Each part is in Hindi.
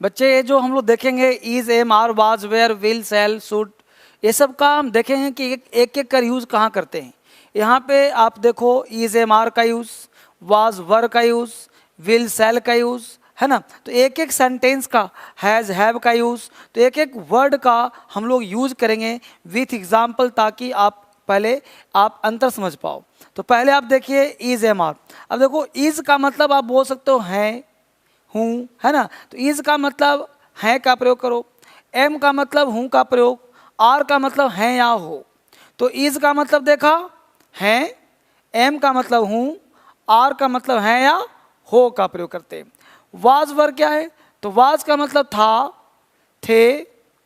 बच्चे ये जो हम लोग देखेंगे is, am, are, was, were, will, shall, should, ये सब का हम देखेंगे कि एक एक कर यूज़ कहाँ करते हैं। यहाँ पे आप देखो इज, एम, आर का यूज़, वाज, वर का यूज़, विल, सेल का यूज़, है ना। तो एक एक सेंटेंस का हैज़, हैव का यूज़, तो एक एक वर्ड का हम लोग यूज़ करेंगे विथ एग्जाम्पल, ताकि आप पहले आप अंतर समझ पाओ। तो पहले आप देखिए इज, एम, आर। अब देखो इज का मतलब आप बोल सकते हो हैं, हूँ, है ना। तो इज का मतलब है का प्रयोग करो, एम का मतलब हूँ का प्रयोग, आर का मतलब है या हो। तो इज का मतलब देखा है, एम का मतलब हूँ, आर का मतलब है या हो का प्रयोग करते हैं। वाज वर क्या है, तो वाज का मतलब था, थे,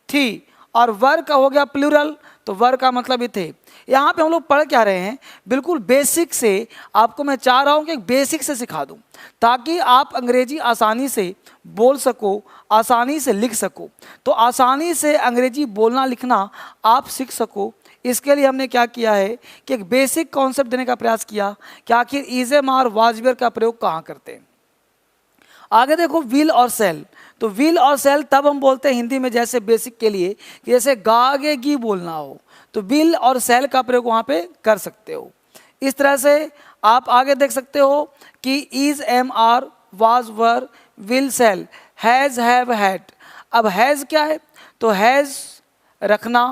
थी, और वर का हो गया प्लूरल, तो वर का मतलब ही थे। यहाँ पे हम लोग पढ़ क्या रहे हैं, बिल्कुल बेसिक से आपको मैं चाह रहा हूँ कि बेसिक से सिखा दूँ, ताकि आप अंग्रेजी आसानी से बोल सको, आसानी से लिख सको। तो आसानी से अंग्रेजी बोलना लिखना आप सीख सको, इसके लिए हमने क्या किया है कि एक बेसिक कॉन्सेप्ट देने का प्रयास किया कि आखिर is, am, are, was, were का प्रयोग कहाँ करते हैं। आगे देखो विल और सेल। तो विल और सेल तब हम बोलते हैं हिंदी में, जैसे बेसिक के लिए कि जैसे गागेगी बोलना हो, तो विल और सेल का प्रयोग वहाँ पे कर सकते हो। इस तरह से आप आगे देख सकते हो कि is, am, are, was, were, will, shall, has, have, had. अब हैज़ क्या है, तो हैज़ रखना,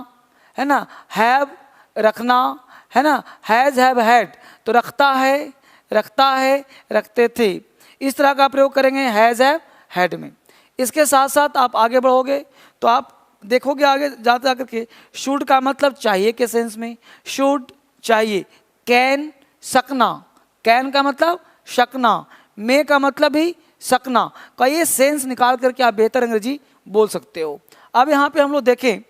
है ना, हैव रखना, है ना, हैज़, हैव, हैड तो रखता है, रखता है, रखते थे, इस तरह का प्रयोग करेंगे हैज़, हैव, हैड में। इसके साथ साथ आप आगे बढ़ोगे तो आप देखोगे आगे जाते जाकर के शुड का मतलब चाहिए के सेंस में, शुड चाहिए, कैन सकना, कैन का मतलब शकना, मे का मतलब ही सकना का ये सेंस निकाल करके आप बेहतर अंग्रेजी बोल सकते हो। अब यहाँ पे हम लोग देखें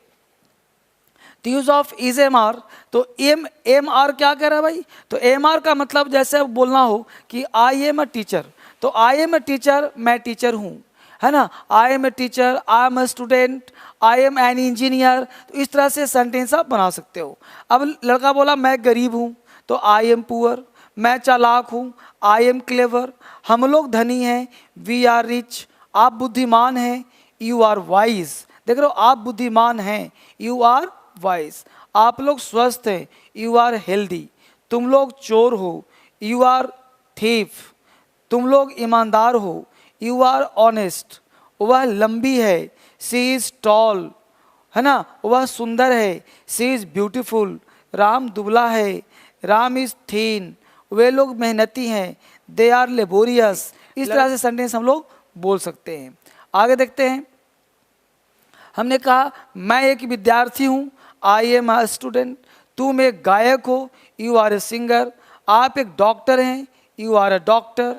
तो use of is, am, are. तो एम आर क्या कह रहा है भाई, तो एम आर का मतलब जैसे बोलना हो कि आई एम अ टीचर, तो आई एम अ टीचर, मैं टीचर हूँ, है ना, I am a teacher, I am a student, I am an engineer. तो इस तरह से सेंटेंस आप बना सकते हो। अब लड़का बोला मैं गरीब हूँ, तो आई एम पुअर, मैं चालाक हूँ, आई एम क्लेवर, हम लोग धनी हैं, वी आर रिच, आप बुद्धिमान हैं, यू आर वाइज। देख रहे हो, आप बुद्धिमान हैं, यू आर वाइज, आप लोग स्वस्थ हैं, यू आर हेल्दी, तुम लोग चोर हो, यू आर थीफ, तुम लोग ईमानदार हो, यू आर ऑनेस्ट, वह लंबी है, सी इज टॉल, है ना, वह सुंदर है, सी इज ब्यूटीफुल, राम दुबला है, राम इज थीन, वे लोग मेहनती हैं, दे आर लेबोरियस। इस तरह से सेंटेंस हम लोग बोल सकते हैं। आगे देखते हैं, हमने कहा मैं एक विद्यार्थी हूँ, आई एम अ स्टूडेंट, तुम एक गायक हो, यू आर ए सिंगर, आप एक डॉक्टर हैं, यू आर अ डॉक्टर,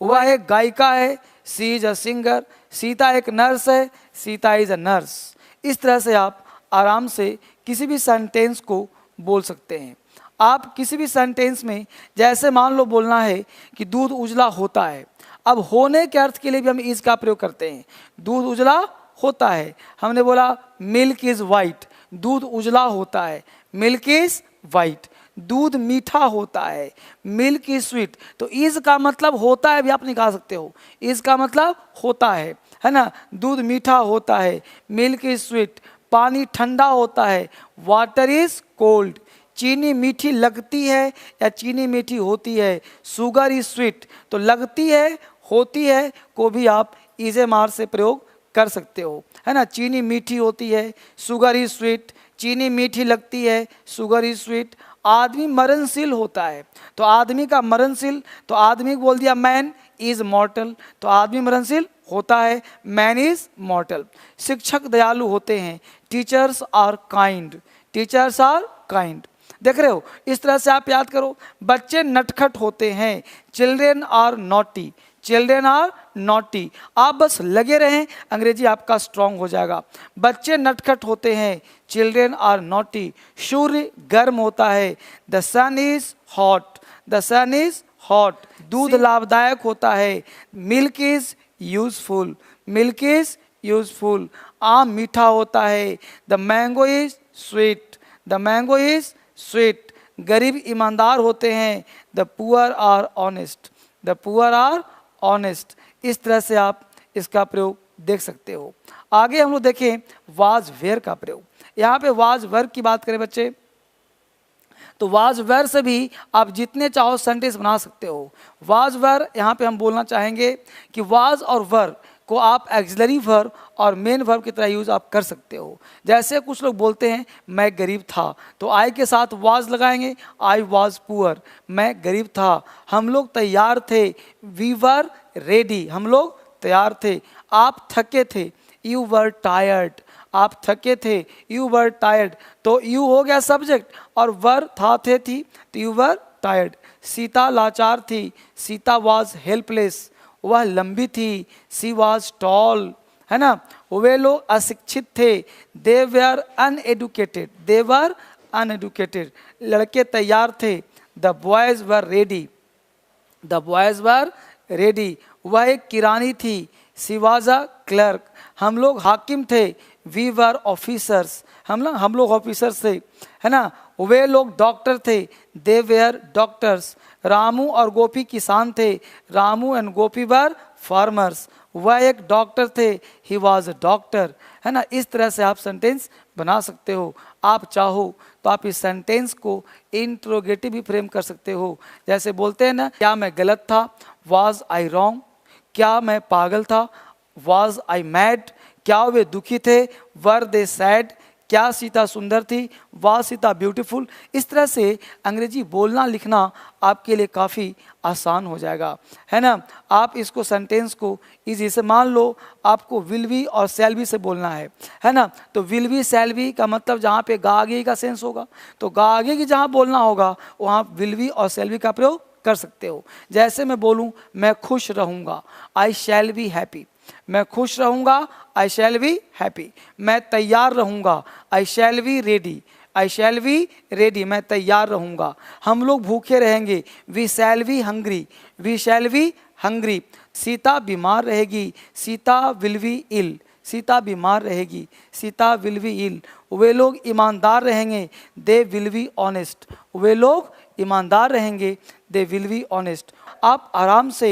वह एक गायिका है, सी इज अ सिंगर, सीता एक नर्स है, सीता इज अ नर्स। इस तरह से आप आराम से किसी भी सेंटेंस को बोल सकते हैं। आप किसी भी सेंटेंस में जैसे मान लो बोलना है कि दूध उजला होता है, अब होने के अर्थ के लिए भी हम इज का प्रयोग करते हैं। दूध उजला होता है, हमने बोला मिल्क इज वाइट, दूध उजला होता है, मिल्क इज वाइट। दूध मीठा होता है, मिल्क इज स्वीट, तो इज का मतलब होता है भी आप निकाल सकते हो, इज का मतलब होता है ना। दूध मीठा होता है, मिल्क इज स्वीट, पानी ठंडा होता है, वाटर इज कोल्ड, चीनी मीठी लगती है या चीनी मीठी होती है, शुगर इज स्वीट, तो लगती है होती है को भी आप इज, एम, आर से प्रयोग कर सकते हो, है ना। चीनी मीठी होती है, शुगर इज स्वीट, चीनी मीठी लगती है, शुगर इज स्वीट। आदमी मरणशील होता है, तो आदमी का मरणशील, तो आदमी बोल दिया मैन इज मॉर्टल, तो आदमी मरणशील होता है, मैन इज मॉर्टल। शिक्षक दयालु होते हैं, teachers are kind, teachers are kind. देख रहे हो, इस तरह से आप याद करो। बच्चे नटखट होते हैं, children are naughty, children are naughty. आप बस लगे रहें, अंग्रेजी आपका स्ट्रांग हो जाएगा। बच्चे नटखट होते हैं, चिल्ड्रेन आर नॉटी। सूर्य गर्म होता है, the sun is hot, the sun is hot. दूध लाभदायक होता है, milk is useful, milk is useful. आम मीठा होता है, the mango is sweet, the mango is sweet. गरीब ईमानदार होते हैं, the poor are honest, the poor are honest. इस तरह से आप इसका प्रयोग देख सकते हो। आगे हम लोग देखें वाज वेयर का प्रयोग। यहाँ पे वाज वेयर की बात करें बच्चे, तो वाज वेयर से भी आप जितने चाहो सेंटेंस बना सकते हो। वाज वेयर यहाँ पे हम बोलना चाहेंगे कि वाज और वर को आप एक्सिलरी वर्ब और मेन वर्ब की तरह यूज़ आप कर सकते हो। जैसे कुछ लोग बोलते हैं मैं गरीब था, तो आई के साथ वाज लगाएंगे, आई वाज पुअर, मैं गरीब था। हम लोग तैयार थे, वी वर रेडी, हम लोग तैयार थे। आप थके थे, यू वर टायर्ड, आप थके थे, यू वर टायर्ड। तो यू हो गया सब्जेक्ट और वर था थे थी, तो यू वर टायर्ड। सीता लाचार थी, सीता वाज हेल्पलेस, वह लंबी थी, सी वाज टॉल, है ना। वे लोग अशिक्षित थे, दे वर अनएडुकेटेड, दे वर अनएडुकेटेड। लड़के तैयार थे, the boys were ready, the boys were ready. वह एक किरानी थी, सी वाज अ क्लर्क। हम लोग हाकिम थे, वी वर ऑफिसर्स, हम लोग ऑफिसर्स थे, है ना। वे लोग डॉक्टर थे, दे वेयर डॉक्टर्स। रामू और गोपी किसान थे, Ramu and Gopi were farmers. वह एक डॉक्टर थे, ही वॉज अ डॉक्टर, है ना। इस तरह से आप सेंटेंस बना सकते हो। आप चाहो तो आप इस सेंटेंस को इंट्रोगेटिव भी फ्रेम कर सकते हो। जैसे बोलते हैं ना, क्या मैं गलत था, वॉज आई रॉन्ग, क्या मैं पागल था, वॉज आई मैड, क्या वे दुखी थे, वर दे सैड, क्या सीता सुंदर थी, वाह सीता ब्यूटीफुल। इस तरह से अंग्रेजी बोलना लिखना आपके लिए काफ़ी आसान हो जाएगा, है ना। आप इसको सेंटेंस को इजी से मान लो, आपको विल बी और शैल बी से बोलना है ना। तो विल बी शैल बी का मतलब जहाँ पे गा आगे का सेंस होगा, तो गा आगे की जहाँ बोलना होगा वहाँ विल बी और शैल बी का प्रयोग कर सकते हो। जैसे मैं बोलूँ मैं खुश रहूँगा, आई शैल बी हैप्पी, मैं खुश रहूँगा, आई शैल बी हैप्पी। मैं तैयार रहूँगा, I shall be ready, I shall be ready, मैं तैयार रहूँगा। हम लोग भूखे रहेंगे, we shall be hungry, we shall be hungry. Sita बीमार रहेगी, Sita will be ill, Sita बीमार रहेगी, सीता विल बी इल। वे लोग ईमानदार रहेंगे, दे विल बी ऑनेस्ट, वे लोग ईमानदार रहेंगे, दे विल बी ऑनेस्ट। आप आराम से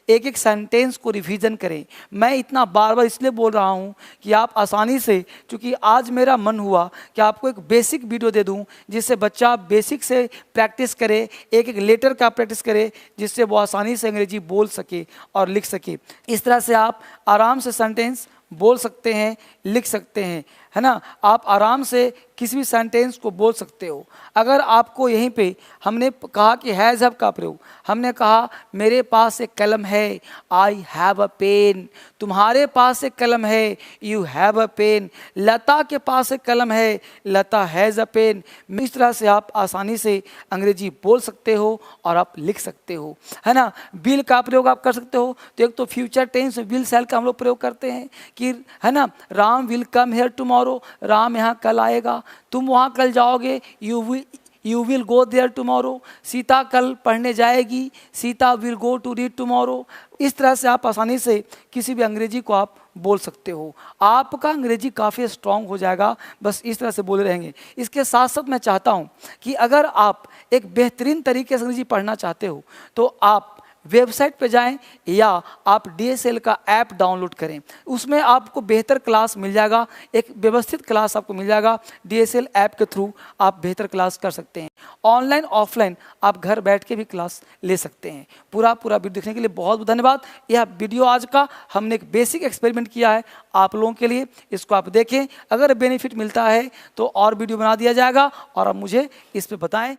एक एक सेंटेंस को रिवीजन करें। मैं इतना बार बार इसलिए बोल रहा हूँ कि आप आसानी से, क्योंकि आज मेरा मन हुआ कि आपको एक बेसिक वीडियो दे दूँ जिससे बच्चा बेसिक से प्रैक्टिस करे, एक एक लेटर का प्रैक्टिस करे, जिससे वो आसानी से अंग्रेजी बोल सके और लिख सके। इस तरह से आप आराम से सेंटेंस बोल सकते हैं, लिख सकते हैं, है ना। आप आराम से किसी भी सेंटेंस को बोल सकते हो। अगर आपको यहीं पे हमने कहा कि हैज़ हैव का प्रयोग, हमने कहा मेरे पास एक कलम है, आई हैव अ पेन, तुम्हारे पास एक कलम है, यू हैव अ पेन, लता के पास एक कलम है, लता हैज़ अ पेन। इस तरह से आप आसानी से अंग्रेजी बोल सकते हो और आप लिख सकते हो, है ना। विल का प्रयोग आप कर सकते हो। तो एक तो फ्यूचर टेंस में विल सेल का हम लोग प्रयोग करते हैं कि, है ना, Ram will come here tomorrow, Ram यहाँ कल आएगा, तुम वहाँ कल जाओगे, you will go there tomorrow. Sita कल पढ़ने जाएगी, Sita will go to read tomorrow. इस तरह से आप आसानी से किसी भी अंग्रेजी को आप बोल सकते हो। आपका अंग्रेजी काफ़ी स्ट्रांग हो जाएगा बस इस तरह से बोले रहेंगे। इसके साथ साथ मैं चाहता हूँ कि अगर आप एक बेहतरीन तरीके से अंग्रेजी पढ़ना चाहते हो तो आप वेबसाइट पे जाएं या आप DSL का ऐप डाउनलोड करें। उसमें आपको बेहतर क्लास मिल जाएगा, एक व्यवस्थित क्लास आपको मिल जाएगा। DSL ऐप के थ्रू आप बेहतर क्लास कर सकते हैं। ऑनलाइन ऑफलाइन आप घर बैठ के भी क्लास ले सकते हैं। पूरा वीडियो देखने के लिए बहुत बहुत धन्यवाद। यह वीडियो आज का हमने एक बेसिक एक्सपेरिमेंट किया है आप लोगों के लिए, इसको आप देखें। अगर बेनिफिट मिलता है तो और वीडियो बना दिया जाएगा और आप मुझे इस पर बताएं।